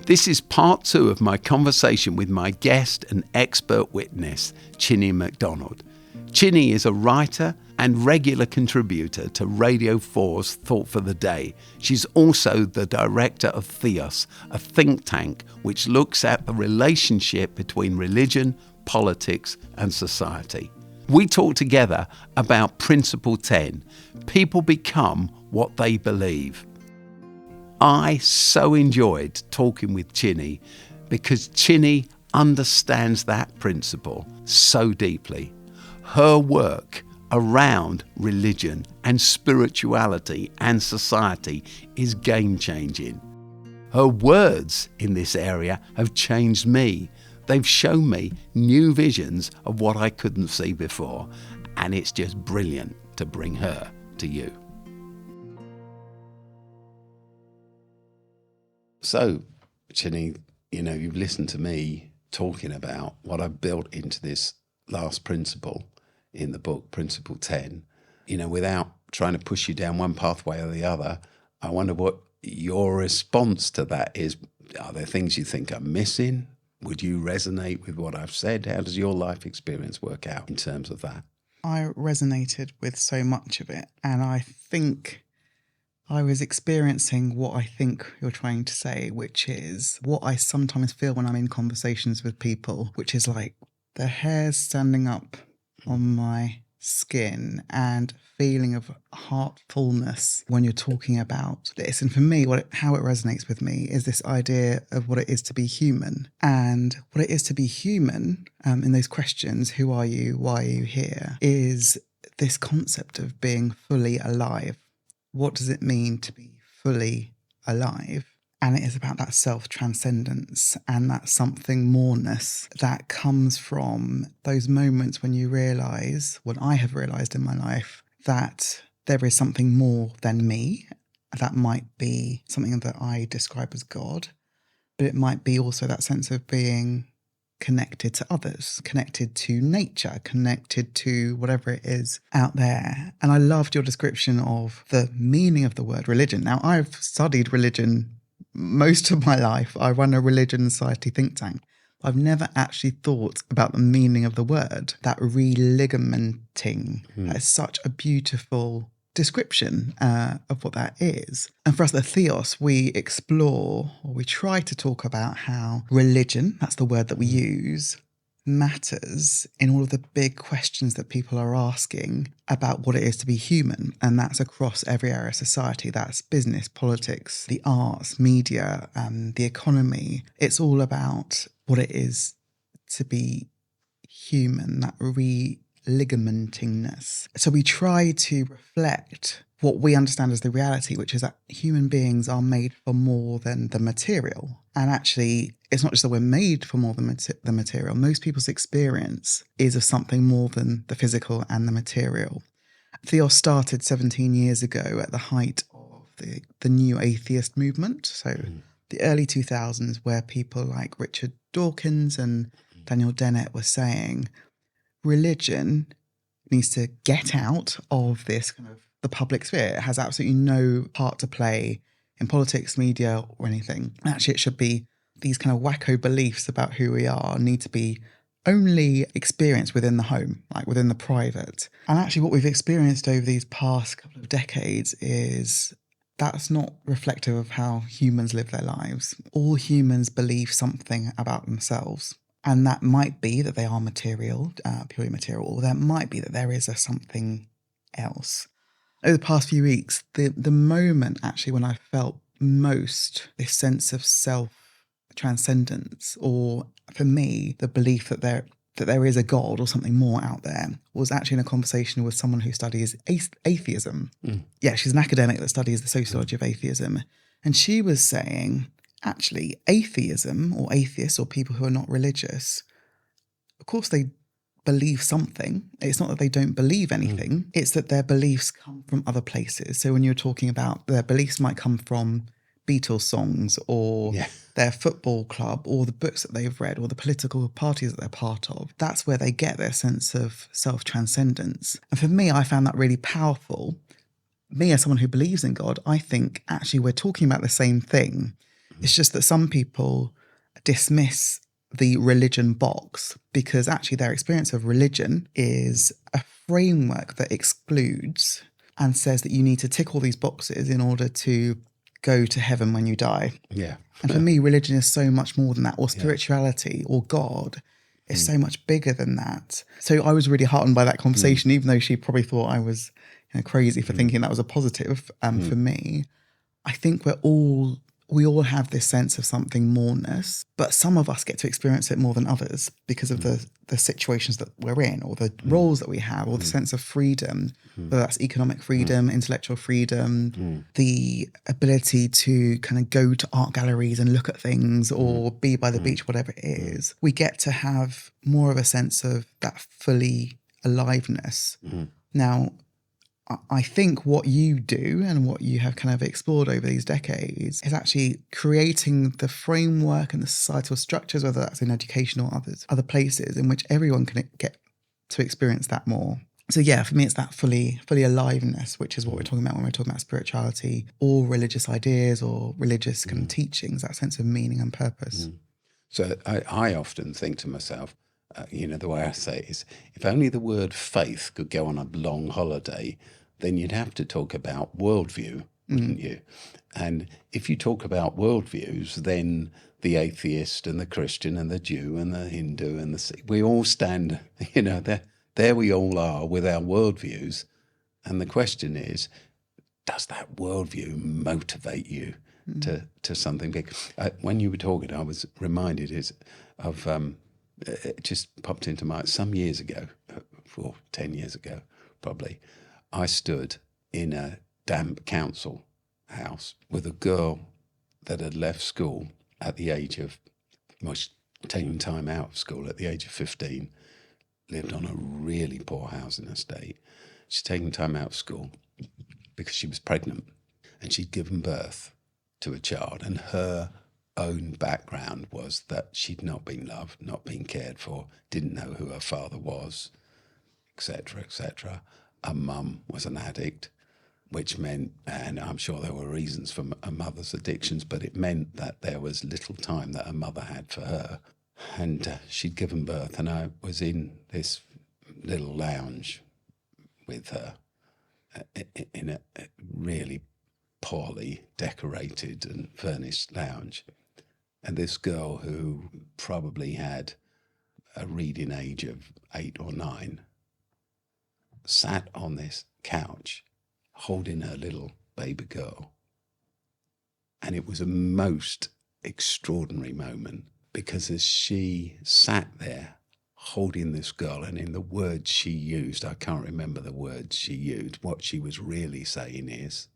This is part 2 of my conversation with my guest and expert witness, Chine McDonald. Chine is a writer and regular contributor to Radio 4's Thought for the Day. She's also the director of Theos, a think tank which looks at the relationship between religion, politics and society. We talk together about Principle 10, people become what they believe. I so enjoyed talking with Chine because Chine understands that principle so deeply. Her work around religion and spirituality and society is game-changing. Her words in this area have changed me. They've shown me new visions of what I couldn't see before, and it's just brilliant to bring her to you. So, Chine, you've listened to me talking about what I've built into this last principle in the book, Principle 10. Without trying to push you down one pathway or the other, I wonder what your response to that is. Are there things you think I'm missing? Would you resonate with what I've said? How does your life experience work out in terms of that? I resonated with so much of it, and I think I was experiencing what I think you're trying to say, which is what I sometimes feel when I'm in conversations with people, which is like the hairs standing up on my skin and feeling of heartfulness when you're talking about this. And for me, how it resonates with me is this idea of what it is to be human. And what it is to be human, in those questions, who are you, why are you here, is this concept of being fully alive. What does it mean to be fully alive? And it is about that self-transcendence and that something moreness that comes from those moments when you realise, what I have realised in my life, that there is something more than me. That might be something that I describe as God, but it might be also that sense of being connected to others, connected to nature, connected to whatever it is out there. And I loved your description of the meaning of the word religion. Now, I've studied religion most of my life. I run a religion society think tank. I've never actually thought about the meaning of the word, that religamenting. That is such a beautiful description of what that is. And for us, the Theos, we explore, or we try to talk about how religion, that's the word that we use, matters in all of the big questions that people are asking about what it is to be human. And that's across every area of society. That's business, politics, the arts, media, the economy. It's all about what it is to be human, that ligamentingness. So we try to reflect what we understand as the reality, which is that human beings are made for more than the material. And actually, it's not just that we're made for more than the material. Most people's experience is of something more than the physical and the material. Theos started 17 years ago at the height of the new atheist movement. So the early 2000s, where people like Richard Dawkins and Daniel Dennett were saying, religion needs to get out of this kind of the public sphere. It has absolutely no part to play in politics, media, or anything. Actually, it should be these kind of wacko beliefs about who we are need to be only experienced within the home, like within the private. And actually what we've experienced over these past couple of decades is that's not reflective of how humans live their lives. All humans believe something about themselves. And that might be that they are material, purely material, or that might be that there is a something else. Over the past few weeks, the moment actually when I felt most this sense of self-transcendence, or for me, the belief that there is a God or something more out there, was actually in a conversation with someone who studies atheism. Yeah, she's an academic that studies the sociology of atheism. And she was saying, actually, atheism or atheists or people who are not religious, of course they believe something. It's not that they don't believe anything. It's that their beliefs come from other places. So when you're talking about their beliefs might come from Beatles songs or their football club or the books that they've read or the political parties that they're part of, that's where they get their sense of self-transcendence. And for me, I found that really powerful. Me, as someone who believes in God, I think actually we're talking about the same thing. It's just that some people dismiss the religion box because actually their experience of religion is a framework that excludes and says that you need to tick all these boxes in order to go to heaven when you die. Yeah. And for me, religion is so much more than that, or spirituality, or God is so much bigger than that. So I was really heartened by that conversation, even though she probably thought I was crazy for thinking that was a positive. For me, I think we all have this sense of something moreness, but some of us get to experience it more than others because of the situations that we're in, or the roles that we have, or the sense of freedom, whether that's economic freedom, intellectual freedom, the ability to kind of go to art galleries and look at things, or be by the beach, whatever it is. We get to have more of a sense of that fully aliveness. Now, I think what you do and what you have kind of explored over these decades is actually creating the framework and the societal structures, whether that's in education or other places, in which everyone can get to experience that more. So yeah, for me, it's that fully aliveness, which is what we're talking about when we're talking about spirituality or religious ideas or religious kind of teachings, that sense of meaning and purpose. So I often think to myself, the way I say it is, if only the word faith could go on a long holiday, then you'd have to talk about worldview, wouldn't you? And if you talk about worldviews, then the atheist and the Christian and the Jew and the Hindu and the Sikh, we all stand, there we all are with our worldviews. And the question is, does that worldview motivate you to something big? When you were talking, I was reminded of... it just popped into my, some years ago, 10 years ago, probably, I stood in a damp council house with a girl that had left school at the age of, taking time out of school at the age of 15, lived on a really poor housing estate. She's taken time out of school because she was pregnant and she'd given birth to a child, and her own background was that she'd not been loved, not been cared for, didn't know who her father was, etc., etc. Her mum was an addict, which meant, and I'm sure there were reasons for her mother's addictions, but it meant that there was little time that her mother had for her. And she'd given birth, and I was in this little lounge with her in a really poorly decorated and furnished lounge. And this girl, who probably had a reading age of 8 or 9, sat on this couch holding her little baby girl. And it was a most extraordinary moment, because as she sat there holding this girl, and in the words she used, I can't remember the words she used, what she was really saying is,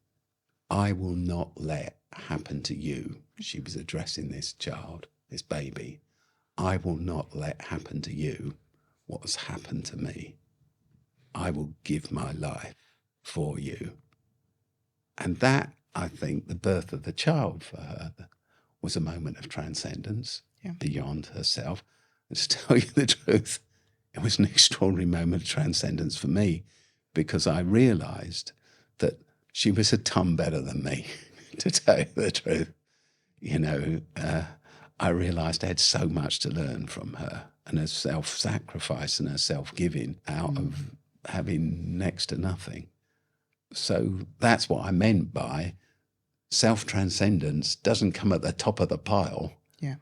I will not let happen to you. She was addressing this child, this baby. I will not let happen to you what has happened to me. I will give my life for you. And that, I think, the birth of the child for her was a moment of transcendence beyond herself. And to tell you the truth, it was an extraordinary moment of transcendence for me, because I realised that she was a ton better than me, to tell you the truth. I realised I had so much to learn from her, and her self-sacrifice and her self-giving out of having next to nothing. So that's what I meant by self-transcendence doesn't come at the top of the pile. Yeah.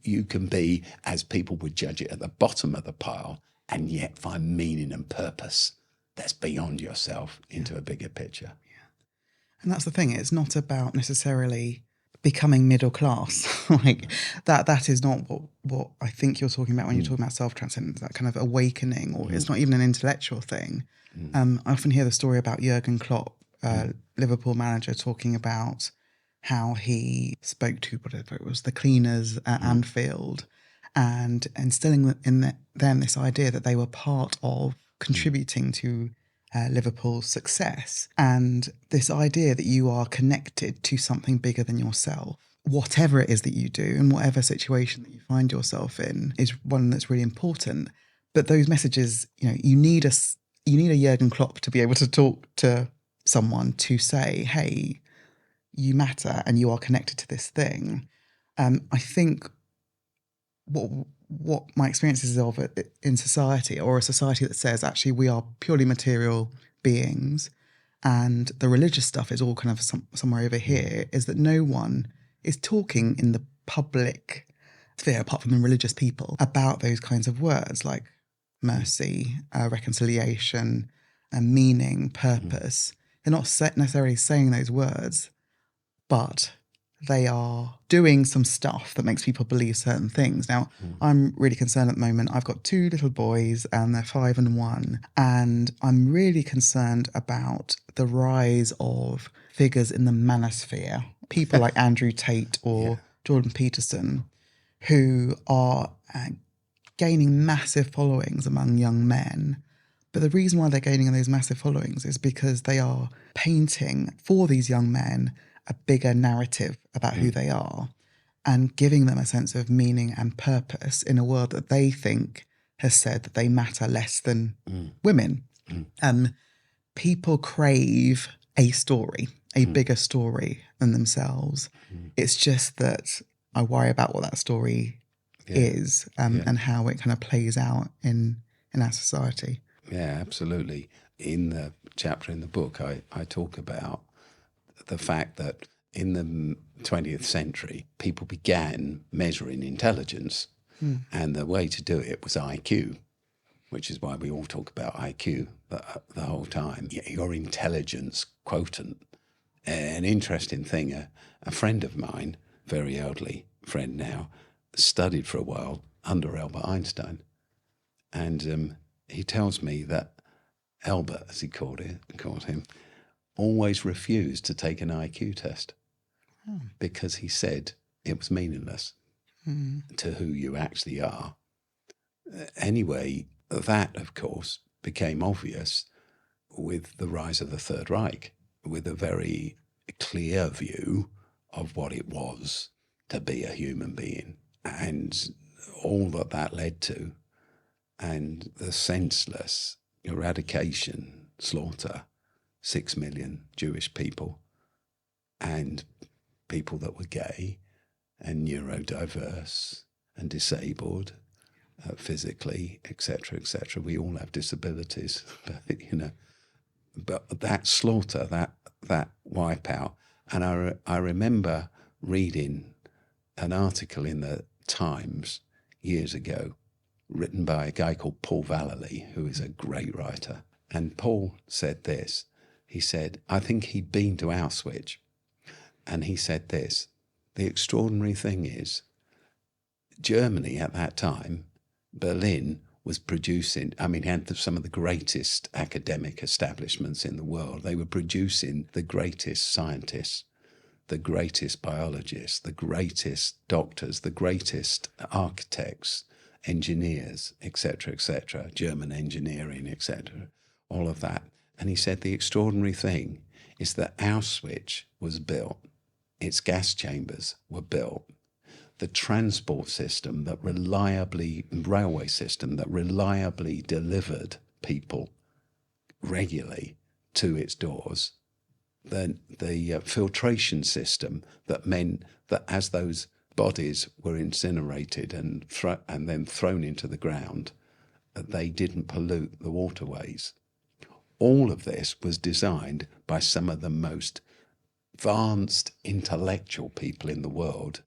You can be, as people would judge it, at the bottom of the pile, and yet find meaning and purpose that's beyond yourself into a bigger picture. Yeah. And that's the thing. It's not about necessarily becoming middle class. Like that is not what I think you're talking about when you're talking about self-transcendence, that kind of awakening, or it's not even an intellectual thing. I often hear the story about Jurgen Klopp, Liverpool manager, talking about how he spoke to whatever it was, the cleaners at Anfield, and instilling in them this idea that they were part of contributing to Liverpool's success, and this idea that you are connected to something bigger than yourself. Whatever it is that you do and whatever situation that you find yourself in is one that's really important. But those messages, you need a Jurgen Klopp to be able to talk to someone to say, hey, you matter and you are connected to this thing. I think what my experience is of it in society, or a society that says actually we are purely material beings and the religious stuff is all kind of somewhere over here, is that no one is talking in the public sphere, apart from the religious people, about those kinds of words like mercy, reconciliation, meaning, purpose. They're not necessarily saying those words, but they are doing some stuff that makes people believe certain things. Now, I'm really concerned at the moment. I've got 2 little boys and they're 5 and 1. And I'm really concerned about the rise of figures in the manosphere, people like Andrew Tate or Jordan Peterson, who are gaining massive followings among young men. But the reason why they're gaining those massive followings is because they are painting for these young men a bigger narrative about who they are and giving them a sense of meaning and purpose in a world that they think has said that they matter less than women. People crave a story, a bigger story than themselves. It's just that I worry about what that story is and how it kind of plays out in our society. Yeah, absolutely. In the chapter in the book, I talk about the fact that in the 20th century, people began measuring intelligence. And the way to do it was IQ, which is why we all talk about IQ the whole time. Your intelligence quotient. An interesting thing, a friend of mine, very elderly friend now, studied for a while under Albert Einstein. And he tells me that Albert, as he called him, always refused to take an IQ test because he said it was meaningless to who you actually are. Anyway, that, of course, became obvious with the rise of the Third Reich, with a very clear view of what it was to be a human being and all that led to, and the senseless eradication, slaughter, 6 million Jewish people and people that were gay and neurodiverse and disabled physically, etc., etc. We all have disabilities, but that slaughter, that wipeout. And I remember reading an article in the Times years ago written by a guy called Paul Vallely, who is a great writer. And Paul said this. He said, I think he'd been to Auschwitz, and he said this: the extraordinary thing is, Germany at that time, Berlin, was producing, had some of the greatest academic establishments in the world. They were producing the greatest scientists, the greatest biologists, the greatest doctors, the greatest architects, engineers, etc., German engineering, etc., all of that. And he said the extraordinary thing is that Auschwitz was built, its gas chambers were built, the transport system railway system that reliably delivered people regularly to its doors, the filtration system that meant that as those bodies were incinerated and then thrown into the ground, they didn't pollute the waterways. All of this was designed by some of the most advanced intellectual people in the world.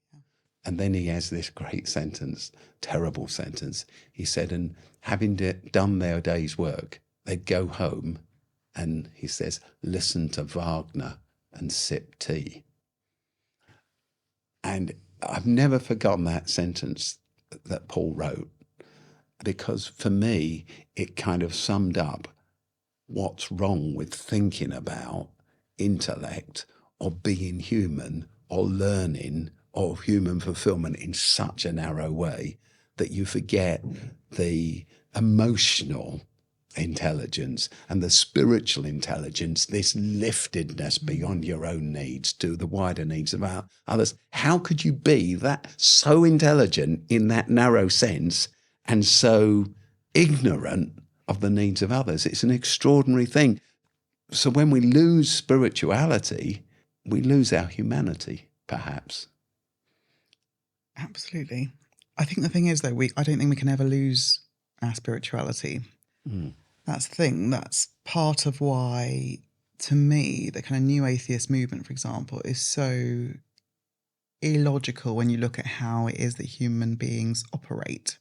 And then he has this great sentence, terrible sentence. He said, and having done their day's work, they'd go home and, he says, listen to Wagner and sip tea. And I've never forgotten that sentence that Paul wrote, because for me, it kind of summed up what's wrong with thinking about intellect or being human or learning or human fulfillment in such a narrow way that you forget the emotional intelligence and the spiritual intelligence, this liftedness beyond your own needs to the wider needs of others. How could you be that so intelligent in that narrow sense and so ignorant of the needs of others? It's an extraordinary thing. So when we lose spirituality, we lose our humanity, perhaps. Absolutely. I think the thing is, though, I don't think we can ever lose our spirituality. That's the thing. That's part of why, to me, the kind of new atheist movement, for example, is so illogical when you look at how it is that human beings operate.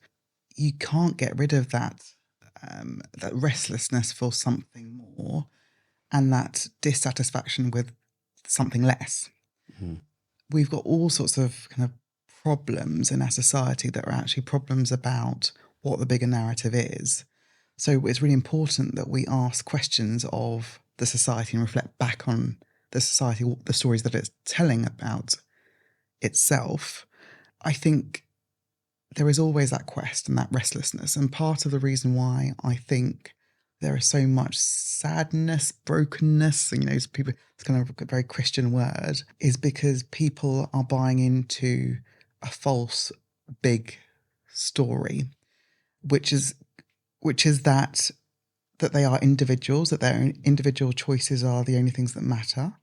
You can't get rid of that restlessness for something more and that dissatisfaction with something less. We've got all sorts of kind of problems in our society that are actually problems about what the bigger narrative is. So it's really important that we ask questions of the society and reflect back on the society, the stories that it's telling about itself. I think there is always that quest and that restlessness. And part of the reason why I think there is so much sadness, brokenness, people, it's kind of a very Christian word, is because people are buying into a false big story, which is that they are individuals, that their individual choices are the only things that matter,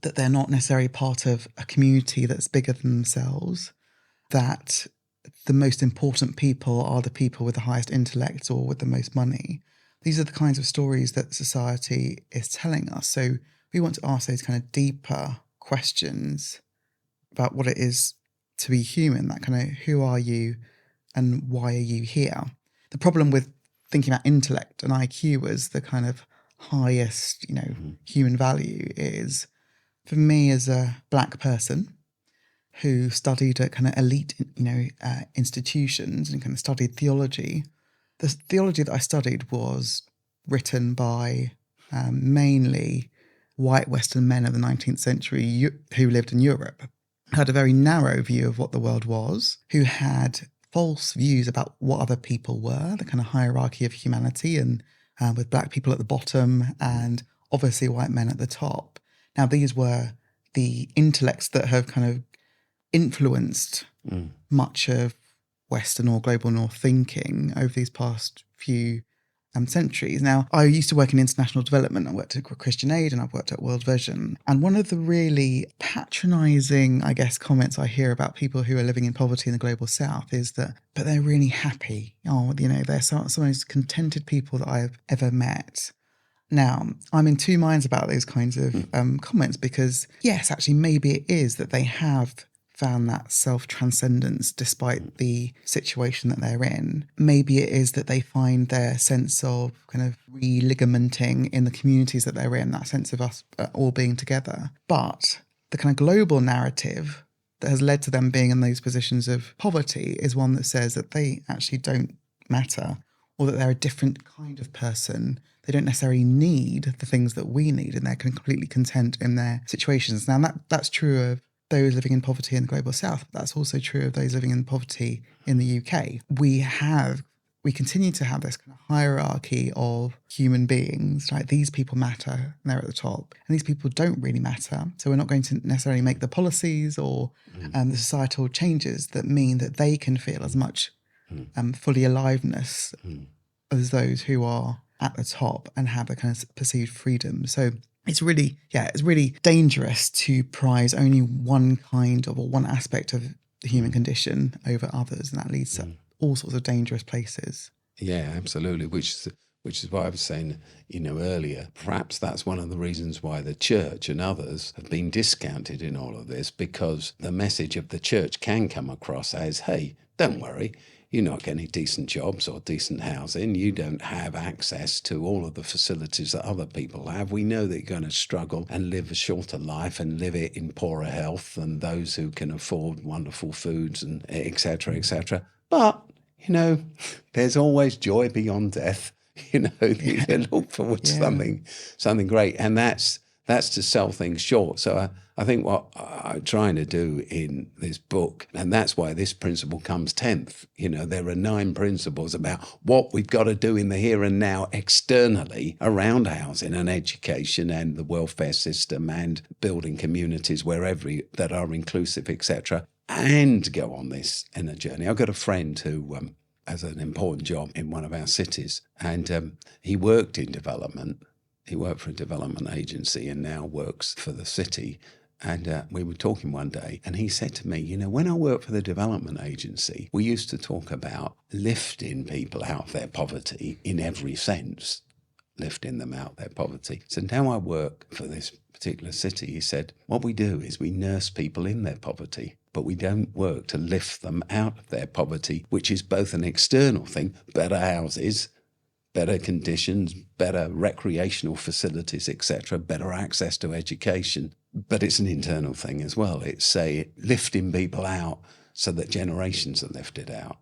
that they're not necessarily part of a community that's bigger than themselves, that the most important people are the people with the highest intellect or with the most money. These are the kinds of stories that society is telling us. So we want to ask those kind of deeper questions about what it is to be human, that kind of who are you and why are you here? The problem with thinking about intellect and IQ as the kind of highest, human value is, for me as a black person who studied at kind of elite, institutions and kind of studied theology, the theology that I studied was written by mainly white Western men of the 19th century who lived in Europe, had a very narrow view of what the world was, who had false views about what other people were, the kind of hierarchy of humanity, and with black people at the bottom and obviously white men at the top. Now, these were the intellects that have kind of influenced much of Western or global North thinking over these past few centuries. Now, I used to work in international development. I worked at Christian Aid and I've worked at World Vision. And one of the really patronising, I guess, comments I hear about people who are living in poverty in the global South is that, but they're really happy. They're some of the most contented people that I've ever met. Now, I'm in two minds about those kinds of comments because, yes, actually, maybe it is that they have found that self-transcendence despite the situation that they're in. Maybe it is that they find their sense of kind of re-ligamenting in the communities that they're in, that sense of us all being together. But the kind of global narrative that has led to them being in those positions of poverty is one that says that they actually don't matter, or that they're a different kind of person. They don't necessarily need the things that we need, and they're completely content in their situations. Now, that's true of those living in poverty in the global South. But that's also true of those living in poverty in the UK. We continue to have this kind of hierarchy of human beings, right? These people matter, and they're at the top. And these people don't really matter. So we're not going to necessarily make the policies or the societal changes that mean that they can feel as much fully aliveness as those who are at the top and have a kind of perceived freedom. So it's really dangerous to prize only one kind of or one aspect of the human condition over others, and that leads to all sorts of dangerous places. Yeah, absolutely. Which is what I was saying, earlier. Perhaps that's one of the reasons why the church and others have been discounted in all of this, because the message of the church can come across as, hey, don't worry, you're not getting any decent jobs or decent housing. You don't have access to all of the facilities that other people have. We know that you're going to struggle and live a shorter life and live it in poorer health than those who can afford wonderful foods and et cetera, et cetera. But, there's always joy beyond death. You can look forward to something great. And that's to sell things short. So I think what I'm trying to do in this book, and that's why this principle comes 10th. There are 9 principles about what we've got to do in the here and now externally around housing and education and the welfare system and building communities that are inclusive, etc., and go on this inner journey. I've got a friend who has an important job in one of our cities, and he worked in development. He worked for a development agency and now works for the city. And we were talking one day and he said to me, when I worked for the development agency, we used to talk about lifting people out of their poverty in every sense, lifting them out of their poverty. So now I work for this particular city. He said, what we do is we nurse people in their poverty, but we don't work to lift them out of their poverty, which is both an external thing, better houses, better conditions, better recreational facilities, etc., better access to education. But it's an internal thing as well. It's lifting people out so that generations are lifted out.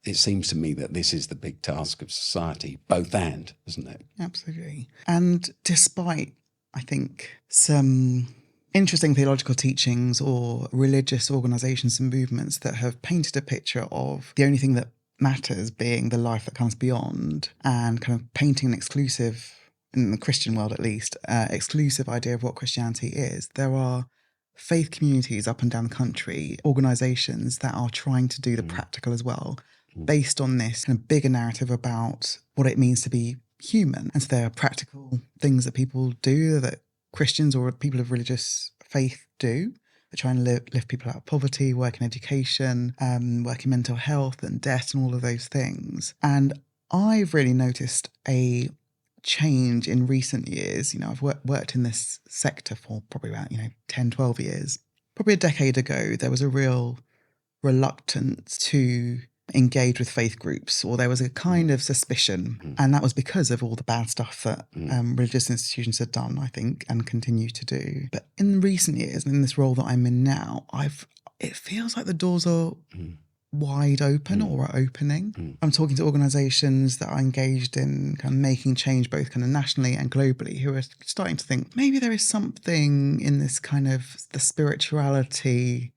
It seems to me that this is the big task of society, both and, isn't it? Absolutely. And despite, I think, some interesting theological teachings or religious organisations and movements that have painted a picture of the only thing that matters being the life that comes beyond, and kind of painting an exclusive, in the Christian world at least, exclusive idea of what Christianity is, there are faith communities up and down the country, organisations that are trying to do the practical as well, based on this kind of bigger narrative about what it means to be human. And so there are practical things that people do, that Christians or people of religious faith do. They try and lift people out of poverty, work in education, work in mental health and debt and all of those things. And I've really noticed a change in recent years. I've worked in this sector for probably about 10, 12 years. Probably a decade ago, there was a real reluctance to engage with faith groups, or there was a kind of suspicion, and that was because of all the bad stuff that religious institutions had done, I think, and continue to do. But in recent years, and in this role that I'm in now, it feels like the doors are wide open or are opening. I'm talking to organisations that are engaged in kind of making change both kind of nationally and globally, who are starting to think maybe there is something in this kind of the spirituality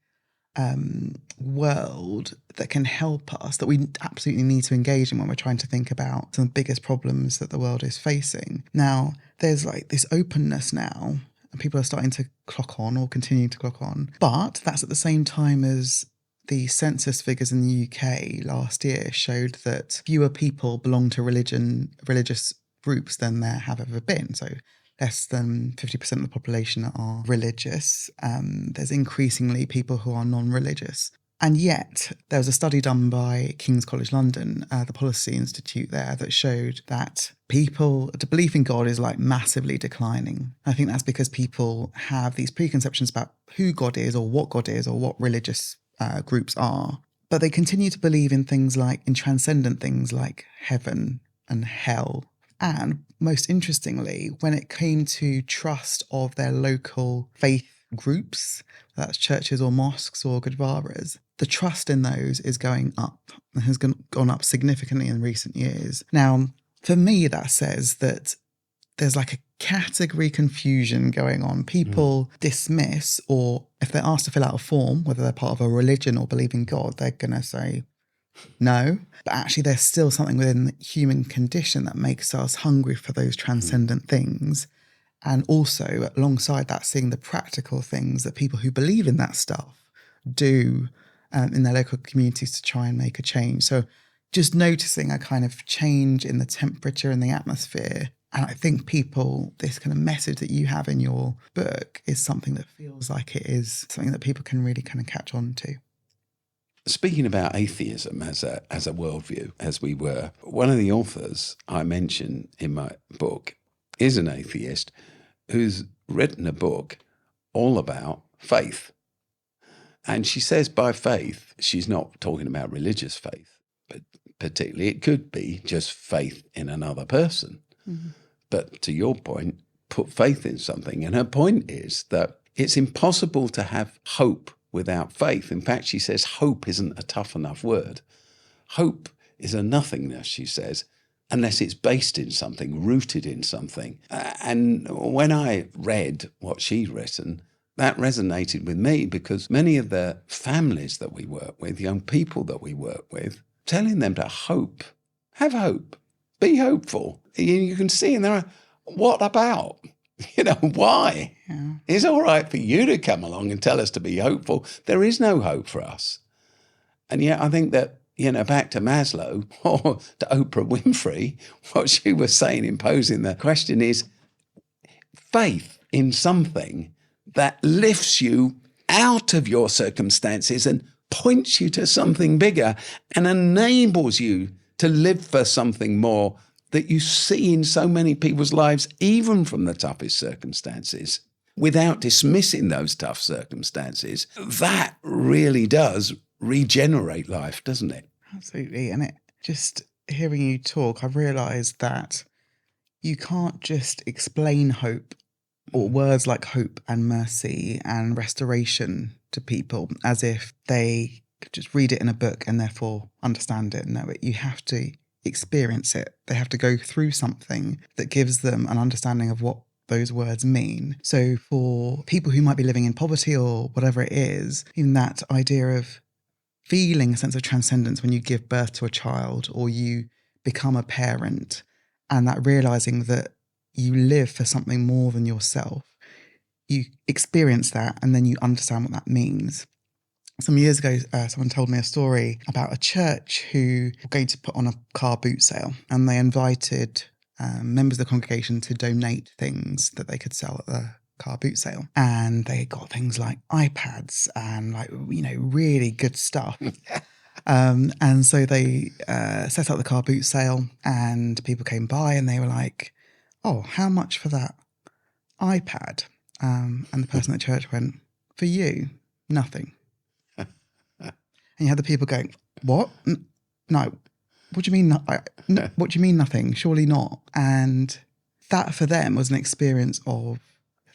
world that can help us, that we absolutely need to engage in when we're trying to think about some of the biggest problems that the world is facing. Now, there's like this openness now, and people are starting to clock on or continue to clock on. But that's at the same time as the census figures in the UK last year showed that fewer people belong to religious groups than there have ever been. So less than 50% of the population are religious. There's increasingly people who are non-religious. And yet, there was a study done by King's College London, the Policy Institute there, that showed that the belief in God is like massively declining. I think that's because people have these preconceptions about who God is or what religious groups are. But they continue to believe in transcendent things like heaven and hell. And most interestingly, when it came to trust of their local faith groups, that's churches or mosques or gurdwaras, the trust in those is going up and has gone up significantly in recent years. Now, for me, that says that there's like a category confusion going on. People dismiss, or if they're asked to fill out a form, whether they're part of a religion or believe in God, they're going to say no. But actually, there's still something within the human condition that makes us hungry for those transcendent things. And also, alongside that, seeing the practical things that people who believe in that stuff do in their local communities to try and make a change. So just noticing a kind of change in the temperature and the atmosphere. And I think this kind of message that you have in your book is something that feels like it is something that people can really kind of catch on to. Speaking about atheism as a worldview, as we were, one of the authors I mention in my book is an atheist who's written a book all about faith. And she says by faith, she's not talking about religious faith, but particularly it could be just faith in another person. Mm-hmm. But to your point, put faith in something. And her point is that it's impossible to have hope without faith. In fact, she says hope isn't a tough enough word. Hope is a nothingness, she says, unless it's based in something, rooted in something. And when I read what she'd written, that resonated with me, because many of the families that we work with, young people that we work with, telling them to hope, have hope, be hopeful. You can see in there, what about? Why? Yeah. It's all right for you to come along and tell us to be hopeful. There is no hope for us. And yet I think that, back to Maslow or to Oprah Winfrey, what she was saying in posing the question is, faith in something that lifts you out of your circumstances and points you to something bigger and enables you to live for something more that you see in so many people's lives, even from the toughest circumstances, without dismissing those tough circumstances. That really does regenerate life, doesn't it? Absolutely. And it just hearing you talk, I've realised that you can't just explain hope or words like hope and mercy and restoration to people as if they could just read it in a book and therefore understand it and know it. You have to experience it. They have to go through something that gives them an understanding of what those words mean. So for people who might be living in poverty or whatever it is, even that idea of feeling a sense of transcendence when you give birth to a child or you become a parent, and that realizing that you live for something more than yourself, you experience that and then you understand what that means. Some years ago, someone told me a story about a church who were going to put on a car boot sale, and they invited members of the congregation to donate things that they could sell at the car boot sale. And they got things like iPads and really good stuff. And so they set up the car boot sale, and people came by and they were like, "Oh, how much for that iPad?" And the person at church went, "For you, nothing." And you had the people going, "What? No. What do you mean? What do you mean nothing? Surely not." And that for them was an experience of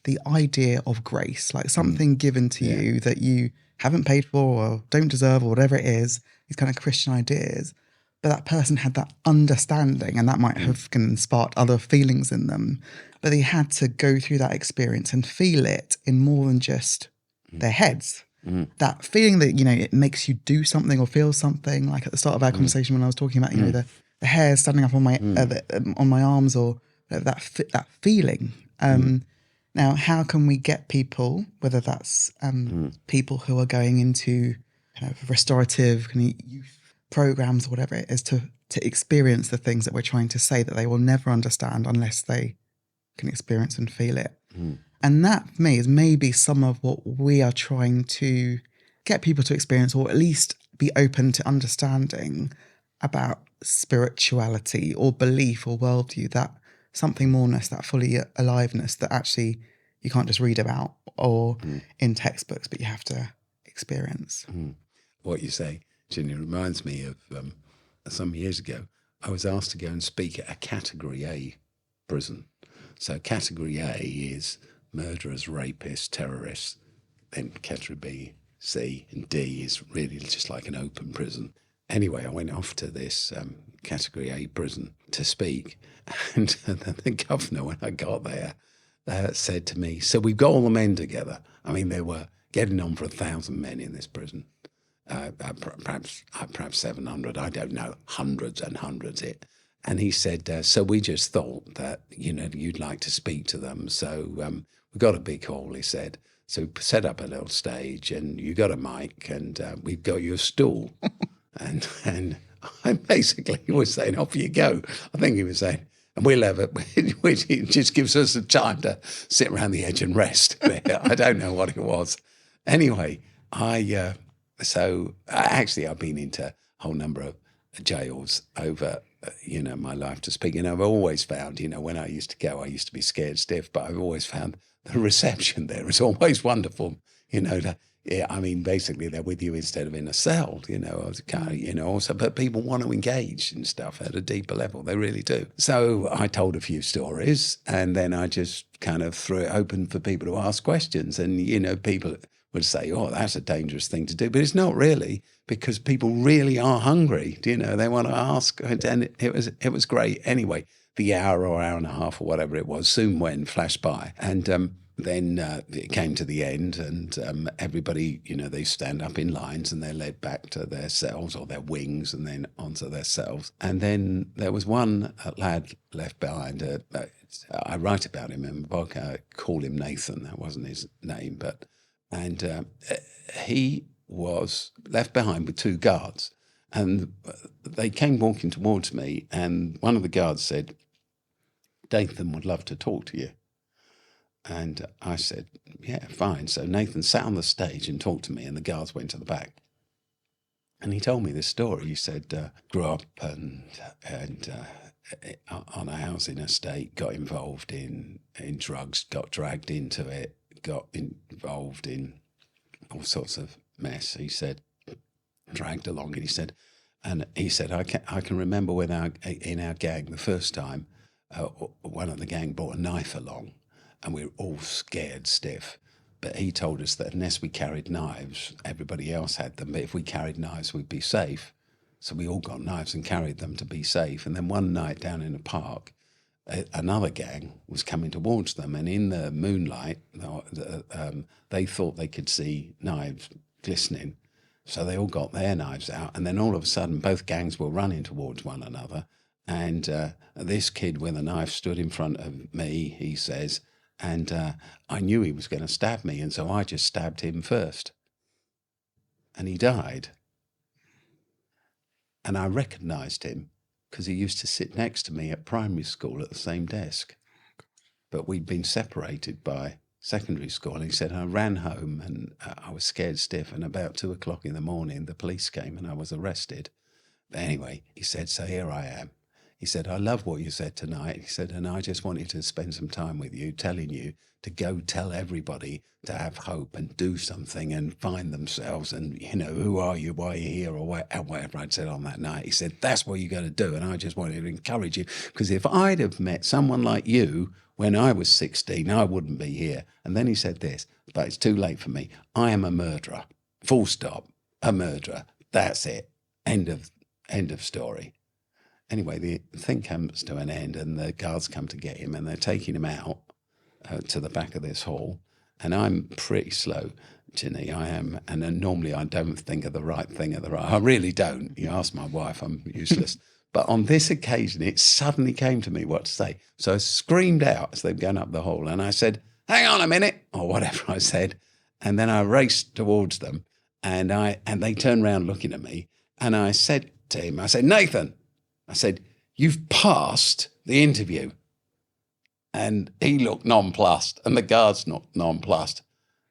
the idea of grace, like something given to you that you haven't paid for or don't deserve or whatever it is, these kind of Christian ideas. But that person had that understanding, and that might have sparked other feelings in them. But they had to go through that experience and feel it in more than just their heads. That feeling that, it makes you do something or feel something, like at the start of our conversation when I was talking about, the hairs standing up on my arms, or that feeling. Now, how can we get people, whether that's people who are going into kind of restorative youth programs or whatever it is, to experience the things that we're trying to say that they will never understand unless they can experience and feel it. And that, for me, is maybe some of what we are trying to get people to experience, or at least be open to understanding about spirituality or belief or worldview, that something moreness, that fully aliveness that actually you can't just read about or in textbooks, but you have to experience. What you say, Ginny, reminds me of some years ago, I was asked to go and speak at a Category A prison. So Category A is murderers, rapists, terrorists. Then Category B, C, and D is really just like an open prison. Anyway, I went off to this Category A prison to speak, and the governor, when I got there, said to me, "So we've got all the men together." I mean, there were getting on for 1,000 men in this prison, perhaps 700. I don't know, hundreds and hundreds. And he said, "So we just thought that you'd like to speak to them. So we've got a big hall," he said. "So we set up a little stage, and you got a mic, and we've got you a stool." and I basically was saying, "Off you go." I think he was saying, "And we'll have it," which just gives us the time to sit around the edge and rest. I don't know what it was. Anyway, I've been into a whole number of jails over my life to speak. I've always found, when I used to go, I used to be scared stiff, but I've always found the reception there is always wonderful. Basically they're with you instead of in a cell. Also, but people want to engage in stuff at a deeper level. They really do. So I told a few stories, and then I just kind of threw it open for people to ask questions. And people would say, "Oh, that's a dangerous thing to do," but it's not really, because people really are hungry. They want to ask, and it was great. Anyway, the hour or hour and a half or whatever it was soon flashed by, and then it came to the end, and everybody, they stand up in lines and they're led back to their cells or their wings, and then onto their cells. And then there was one lad left behind. I write about him in the book. I call him Nathan. That wasn't his name, and he was left behind with two guards, and they came walking towards me, and one of the guards said, "Nathan would love to talk to you." And I said, yeah, fine. So Nathan sat on the stage and talked to me, and the guards went to the back. And he told me this story. He said, grew up and on a housing estate, got involved in drugs, got dragged into it, got involved in all sorts of mess. He said, dragged along, and he said, I can remember when in our gang the first time, one of the gang brought a knife along, and we were all scared stiff. But he told us that unless we carried knives, everybody else had them. But if we carried knives, we'd be safe. So we all got knives and carried them to be safe. And then one night down in a park, another gang was coming towards them. And in the moonlight, they thought they could see knives glistening. So they all got their knives out. And then all of a sudden, both gangs were running towards one another. And this kid with a knife stood in front of me, he says, and I knew he was going to stab me, and so I just stabbed him first. And he died. And I recognised him because he used to sit next to me at primary school at the same desk. But we'd been separated by secondary school. And he said, I ran home and I was scared stiff, and about 2:00 in the morning, the police came and I was arrested. But anyway, he said, so here I am. He said, I love what you said tonight. He said, and I just wanted to spend some time with you, telling you to go tell everybody to have hope and do something and find themselves. And, who are you? Why are you here? Or whatever I'd said on that night. He said, that's what you got to do. And I just wanted to encourage you, because if I'd have met someone like you when I was 16, I wouldn't be here. And then he said this, but it's too late for me. I am a murderer. Full stop. A murderer. That's it. End of story. Anyway, the thing comes to an end, and the guards come to get him, and they're taking him out to the back of this hall. And I'm pretty slow, Ginny, I am. And then normally I don't think of the right thing at the right. I really don't. You ask my wife, I'm useless. But on this occasion, it suddenly came to me what to say. So I screamed out as they were going up the hall, and I said, hang on a minute, or whatever I said. And then I raced towards them, and they turned around looking at me. And I said to him, I said, Nathan, I said, you've passed the interview. And he looked nonplussed, and the guards looked nonplussed.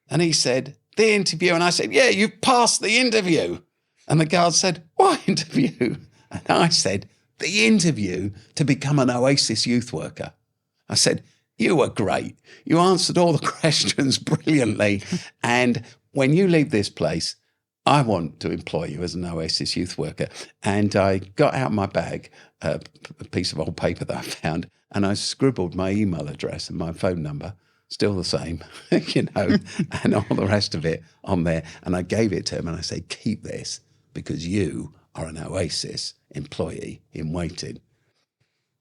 And he said, the interview? And I said, yeah, you've passed the interview. And the guard said, what interview? And I said, the interview to become an Oasis youth worker. I said, you were great. You answered all the questions brilliantly. And when you leave this place, I want to employ you as an Oasis youth worker. And I got out my bag, a piece of old paper that I found, and I scribbled my email address and my phone number, still the same, and all the rest of it on there. And I gave it to him, and I said, keep this, because you are an Oasis employee in waiting.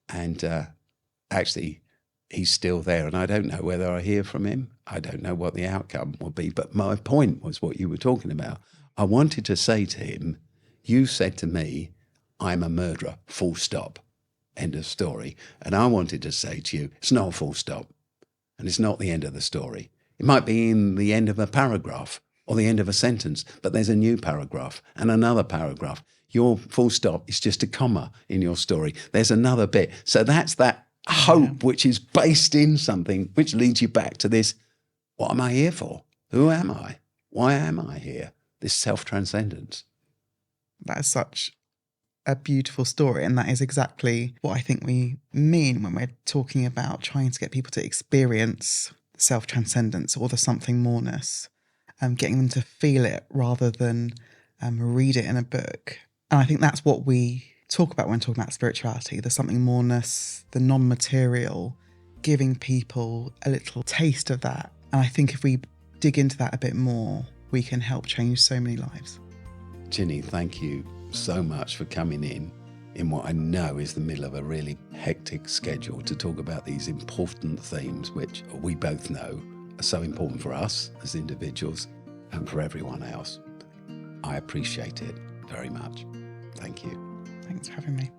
And actually, he's still there, and I don't know whether I hear from him. I don't know what the outcome will be. But my point was what you were talking about. I wanted to say to him, you said to me, I'm a murderer, full stop, end of story. And I wanted to say to you, it's not a full stop, and it's not the end of the story. It might be in the end of a paragraph or the end of a sentence, but there's a new paragraph and another paragraph. Your full stop is just a comma in your story. There's another bit. So that's that hope which is based in something, which leads you back to this, what am I here for? Who am I? Why am I here? This self-transcendence. That is such a beautiful story, and that is exactly what I think we mean when we're talking about trying to get people to experience self-transcendence or the something moreness, getting them to feel it rather than read it in a book. And I think that's what we talk about when talking about spirituality, the something moreness, the non-material, giving people a little taste of that. And I think if we dig into that a bit more, we can help change so many lives. Ginny, thank you so much for coming in what I know is the middle of a really hectic schedule to talk about these important themes, which we both know are so important for us as individuals and for everyone else. I appreciate it very much. Thank you. Thanks for having me.